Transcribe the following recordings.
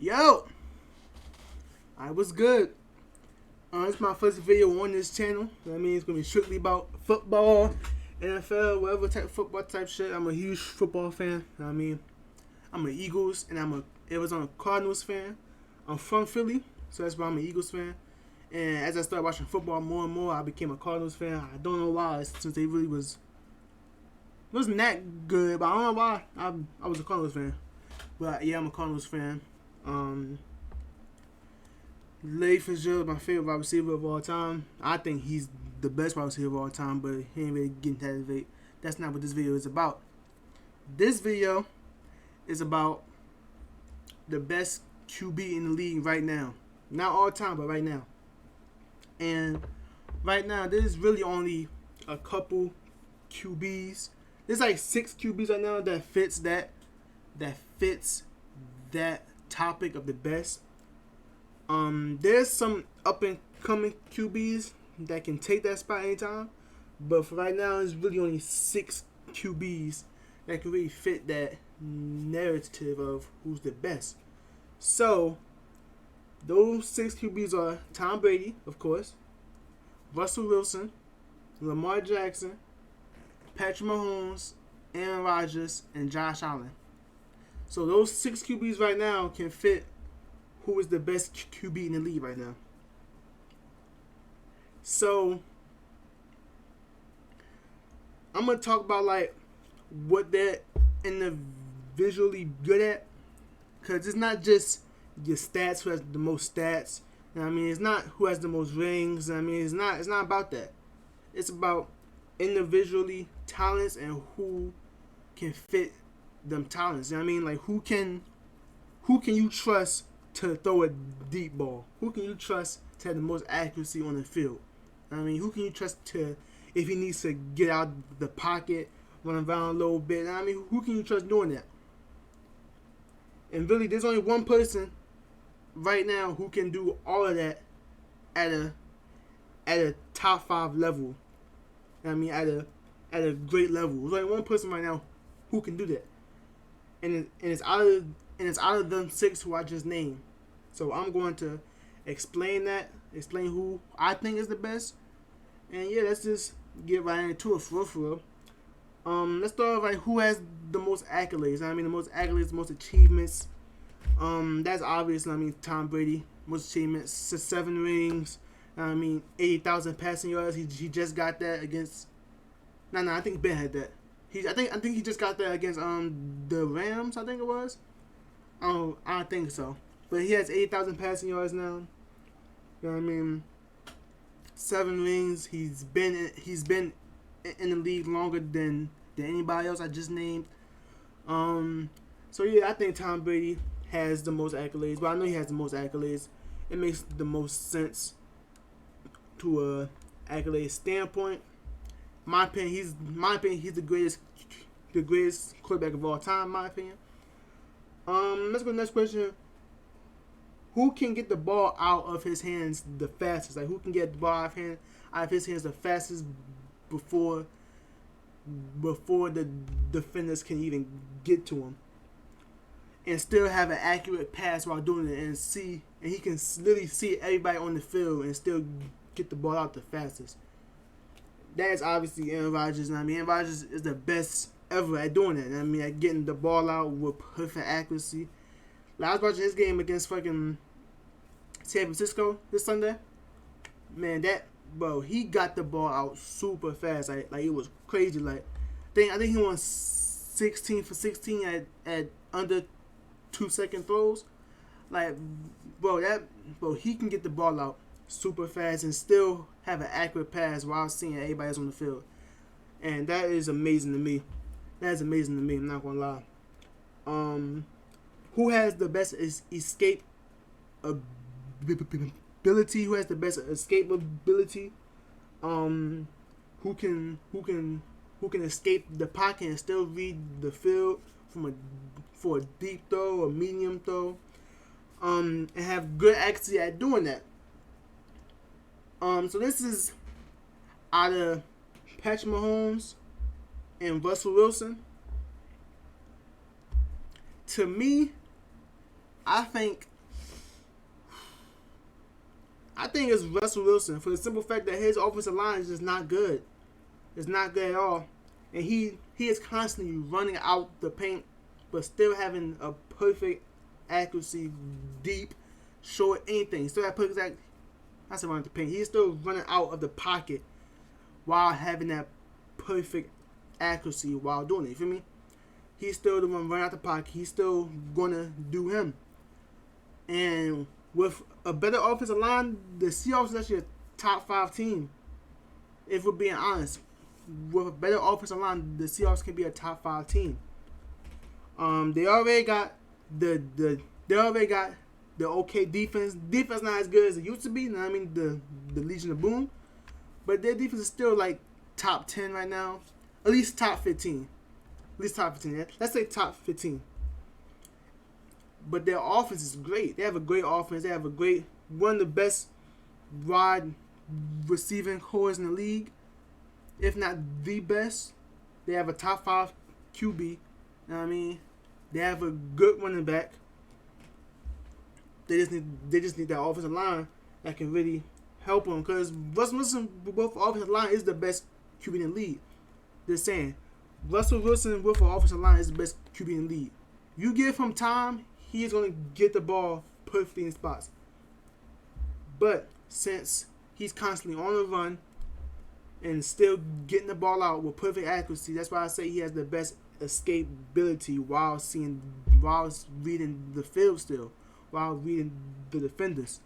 Yo, I was good. It's my first video on this channel. That means it's gonna be strictly about football, NFL, whatever type of football type shit. I'm a huge football fan. I'm an Eagles and I'm a Arizona Cardinals fan. I'm from Philly, so that's why I'm an Eagles fan. And as I started watching football more and more, I became a Cardinals fan. I don't know why, since they really wasn't that good, but I don't know why. I was a Cardinals fan. But yeah, I'm a Cardinals fan. Larry Fitzgerald, my favorite wide receiver of all time. I think he's the best wide receiver of all time, but he ain't really getting that debate. That's not what this video is about. This video is about the best QB in the league right now. Not all time, but right now. And right now, there's really only a couple QBs. There's like 6 QBs right now that fits that topic of the best. There's some up and coming QBs that can take that spot anytime, but for right now, it's really only 6 QBs that can really fit that narrative of who's the best. So those 6 QBs are Tom Brady, of course, Russell Wilson, Lamar Jackson, Patrick Mahomes, Aaron Rodgers, and Josh Allen. So those 6 QBs right now can fit who is the best QB in the league right now. So I'm gonna talk about like what they're individually good at, cause it's not just your stats who has the most stats. You know what I mean, it's not who has the most rings. I mean, it's not about that. It's about individually talents and who can fit them talents. You know what I mean? Like who can you trust to throw a deep ball? Who can you trust to have the most accuracy on the field? I mean, who can you trust to, if he needs to get out the pocket, run around a little bit? I mean, who can you trust doing that? And really, there's only one person right now who can do all of that at a top 5 level. I mean, at a great level. There's only one person right now who can do that, and it's out of them 6 who I just named. So I'm going to explain who I think is the best. And yeah, let's just get right into it for real. Let's start with like who has the most accolades. I mean, the most accolades, the most achievements. That's obvious. I mean, Tom Brady, most achievements, 7 rings. I mean, 80,000 passing yards. He just got that against. No, I think Ben had that. I think he just got that against the Rams. I think it was. I don't think so. But he has 8,000 passing yards now. You know what I mean? 7 rings. He's been in the league longer than anybody else I just named. So yeah, I think Tom Brady has the most accolades. But I know he has the most accolades. It makes the most sense to a accolade standpoint. My opinion, he's the greatest quarterback of all time. In my opinion. Let's go to the next question. Who can get the ball out of his hands the fastest? Like, who can get the ball out of his hands the fastest before the defenders can even get to him, and still have an accurate pass while doing it, and he can literally see everybody on the field and still get the ball out the fastest. That is obviously Aaron Rodgers. And I mean, Aaron Rodgers is the best ever at doing that. I mean, at getting the ball out with perfect accuracy. Like, I was watching his game against fucking San Francisco this Sunday. Man, he got the ball out super fast. Like it was crazy. Like, I think he won 16 for 16 at under 2-second throws. Like, he can get the ball out super fast and still have an accurate pass while seeing everybody else on the field. And that is amazing to me. I'm not gonna lie. Who has the best escape ability? Who has the best escape ability? Who can escape the pocket and still read the field for a deep throw or medium throw? And have good accuracy at doing that. So this is out of Patrick Mahomes and Russell Wilson. To me, I think I think it's Russell Wilson for the simple fact that his offensive line is just not good. It's not good at all, and he is constantly running out the paint, but still having a perfect accuracy, deep, short, anything. Still have perfect. I said running out the paint. He's still running out of the pocket while having that perfect accuracy while doing it. You feel me? He's still the one running out the pocket. He's still gonna do him. And with a better offensive line, the Seahawks is actually a top 5 team. If we're being honest, with a better offensive line, the Seahawks can be a top 5 team. They already got the okay defense. Defense not as good as it used to be. You know what I mean? The Legion of Boom, but their defense is still like top 10 right now. At least top 15. At least top 15. Let's say top 15. But their offense is great. They have a great offense. They have one of the best wide receiving cores in the league, if not the best. They have a top 5 QB. You know what I mean? They have a good running back. They just need that offensive line that can really help them. Because Russell Wilson, both offensive line, is the best QB in the league. Just saying, Russell Wilson with an offensive line is the best QB in the league. You give him time, he is going to get the ball perfectly in spots. But since he's constantly on the run and still getting the ball out with perfect accuracy, that's why I say he has the best escapability while reading the field still, while reading the defenders.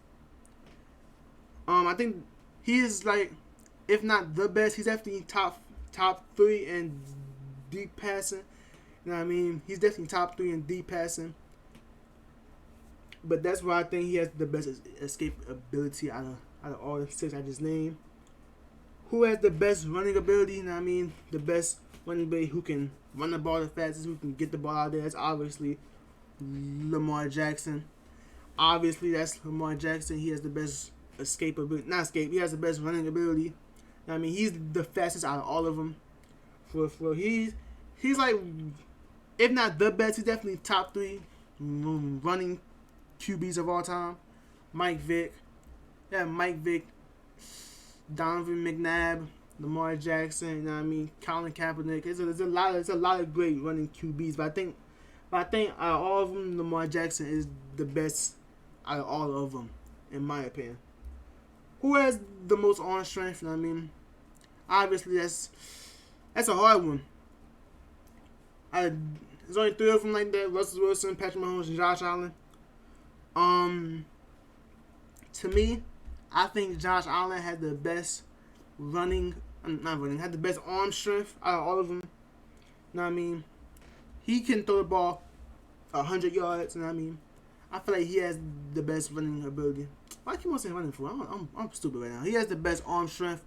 I think he is like, if not the best, he's definitely top 3 in deep passing. You know what I mean? He's definitely top 3 in deep passing. But that's why I think he has the best escape ability out of all the 6 I just named. Who has the best running ability? You know what I mean? The best running ability, who can run the ball the fastest, who can get the ball out there. That's obviously Lamar Jackson. Obviously, that's Lamar Jackson. He has the best he has the best running ability. You know what I mean? He's the fastest out of all of them. He's like, if not the best, he's definitely top 3 running QBs of all time. Mike Vick, Donovan McNabb, Lamar Jackson, you know what I mean, Colin Kaepernick. There's a lot of great running QBs, but I think out of all of them, Lamar Jackson is the best out of all of them, in my opinion. Who has the most arm strength? You know what I mean? Obviously, that's a hard one. There's only 3 of them like that: Russell Wilson, Patrick Mahomes, and Josh Allen. To me, I think Josh Allen had the best had the best arm strength out of all of them. You know what I mean? He can throw the ball 100 yards. You know what I mean? I feel like he has the best running ability. Why keep on saying running for? I'm stupid right now. He has the best arm strength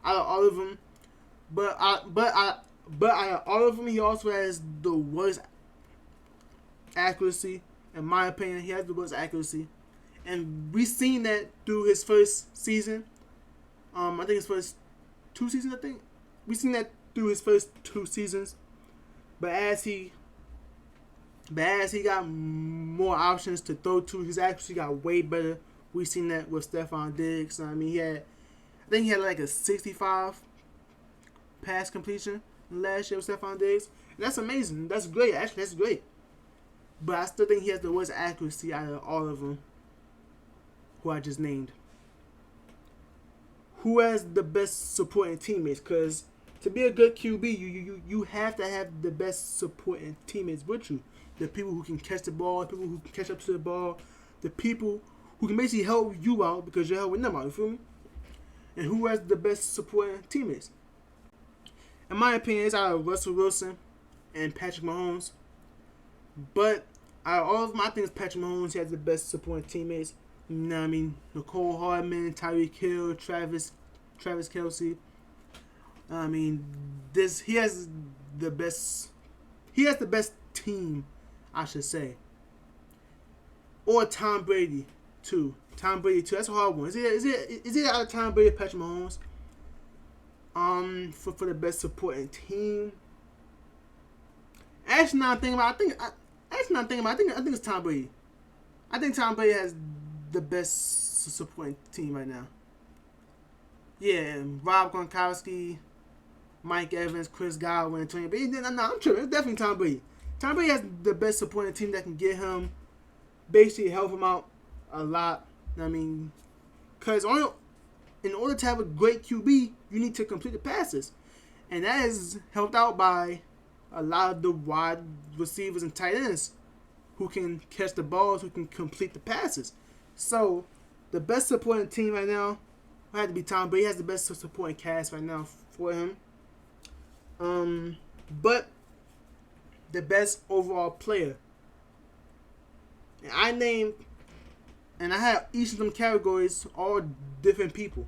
out of all of them. But out of all of them, he also has the worst accuracy. In my opinion, he has the worst accuracy. And we seen that through his first season. I think his first 2 seasons, we seen that through his first 2 seasons. But as he got more options to throw to, his accuracy got way better. We seen that with Stephon Diggs. I mean, I think he had like a 65 pass completion last year with Stephon Diggs. And that's amazing. That's great. Actually, that's great. But I still think he has the worst accuracy out of all of them who I just named. Who has the best supporting teammates? Because to be a good QB, you have to have the best supporting teammates with you. The people who can catch the ball, the people who can catch up to the ball, the people who can basically help you out because you're helping them out. You feel me? And who has the best supporting teammates? In my opinion, it's out of Russell Wilson and Patrick Mahomes. But out of all of them, I think it's Patrick Mahomes. He has the best supporting teammates. You know what I mean? Nicole Hardman, Tyreek Hill, Travis Kelce. I mean, he has the best team, I should say. Or Tom Brady too. That's a hard one. Is it out of Tom Brady or Patrick Mahomes? For the best supporting team. Actually, now I'm thinking about. I think it's Tom Brady. I think Tom Brady has the best supporting team right now. Yeah, Rob Gronkowski, Mike Evans, Chris Godwin, Tony Brady. No, I'm tripping. It's definitely Tom Brady. Tom Brady has the best supporting team that can get him, basically help him out a lot. I mean, because in order to have a great QB, you need to complete the passes. And that is helped out by a lot of the wide receivers and tight ends who can catch the balls, who can complete the passes. So, the best supporting team right now had to be Tom Brady. He has the best supporting cast right now for him. But the best overall player. And I have each of them categories, all different people.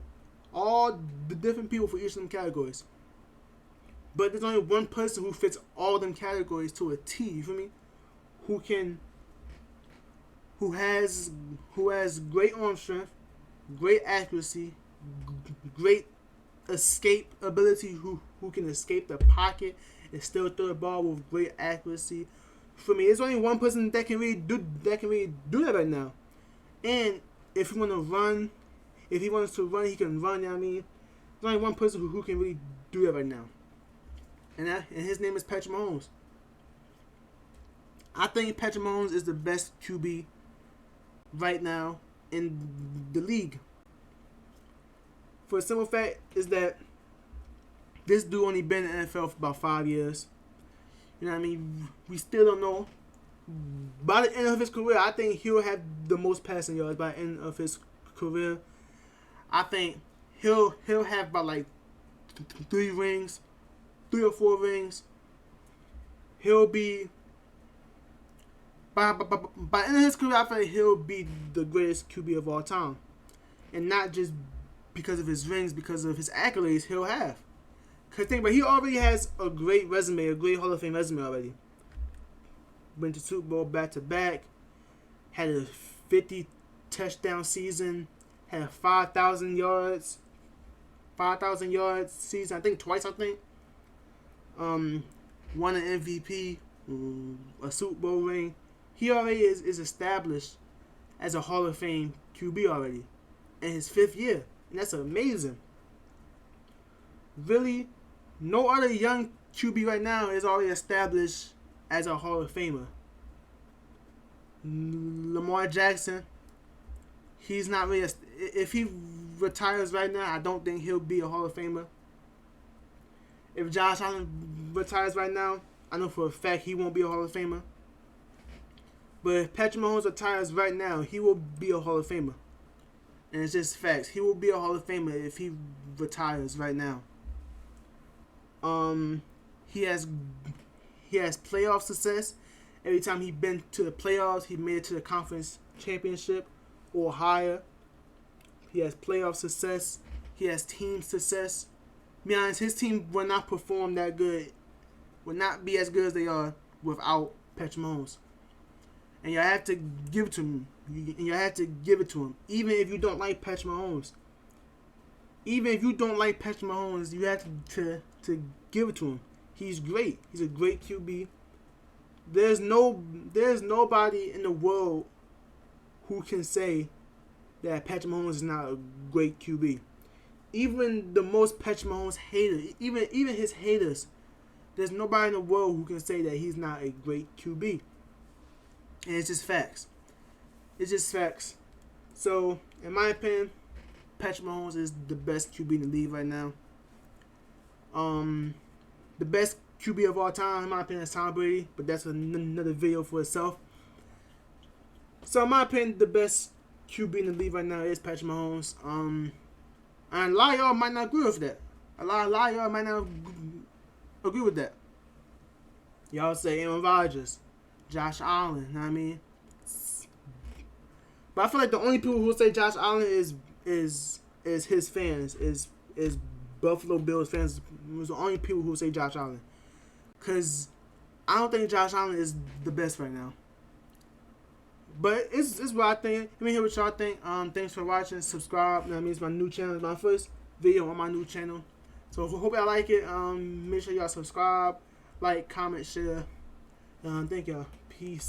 All the different people for each of them categories. But there's only one person who fits all them categories to a T, you feel me? Who has great arm strength, great accuracy, great escape ability, who can escape the pocket and still throw the ball with great accuracy. For me, there's only one person that can really do that right now. And if he wants to run, he can run. You know what I mean, there's only one person who can really do that right now, and his name is Patrick Mahomes. I think Patrick Mahomes is the best QB right now in the league. For a simple fact is that this dude only been in the NFL for about 5 years. You know what I mean? We still don't know. By the end of his career, I think he'll have the most passing yards by the end of his career. I think he'll have about like 3 or 4 rings. He'll be by the end of his career, I feel like he'll be the greatest QB of all time, and not just because of his rings, because of his accolades he'll have. Cause think about it, he already has a great resume, a great Hall of Fame resume already. Went to Super Bowl back to back, had a 50 touchdown season, had a 5,000 yards season. I think twice. Won an MVP, a Super Bowl ring. He already is established as a Hall of Fame QB already in his 5th year, and that's amazing. Really, no other young QB right now is already established as a Hall of Famer. Lamar Jackson, he's not really. If he retires right now, I don't think he'll be a Hall of Famer. If Josh Allen retires right now, I know for a fact he won't be a Hall of Famer. But if Patrick Mahomes retires right now, he will be a Hall of Famer. And it's just facts. He will be a Hall of Famer if he retires right now. He has playoff success. Every time he's been to the playoffs, he made it to the conference championship or higher. He has playoff success. He has team success. To be honest, his team will not perform that good, will not be as good as they are without Patrick Mahomes. And you have to give it to him. Even if you don't like Patrick Mahomes. You have to give it to him. He's great. He's a great QB. There's nobody in the world who can say that Patrick Mahomes is not a great QB. Even the most Patrick Mahomes haters, even his haters, there's nobody in the world who can say that he's not a great QB. And it's just facts. So, in my opinion, Patrick Mahomes is the best QB in the league right now. The best QB of all time, in my opinion, is Tom Brady, but that's another video for itself. So, in my opinion, the best QB in the league right now is Patrick Mahomes. And a lot of y'all might not agree with that. A lot of y'all might not agree with that. Y'all say Aaron Rodgers, Josh Allen, you know what I mean? But I feel like the only people who say Josh Allen is his fans, is Buffalo Bills fans. Was the only people who say Josh Allen. Because I don't think Josh Allen is the best right now. But it's what I think. Let me hear what y'all think. Thanks for watching. Subscribe. You know what I mean? It's my new channel. It's my first video on my new channel. So hope y'all like it. Make sure y'all subscribe, like, comment, share. Thank y'all. Peace.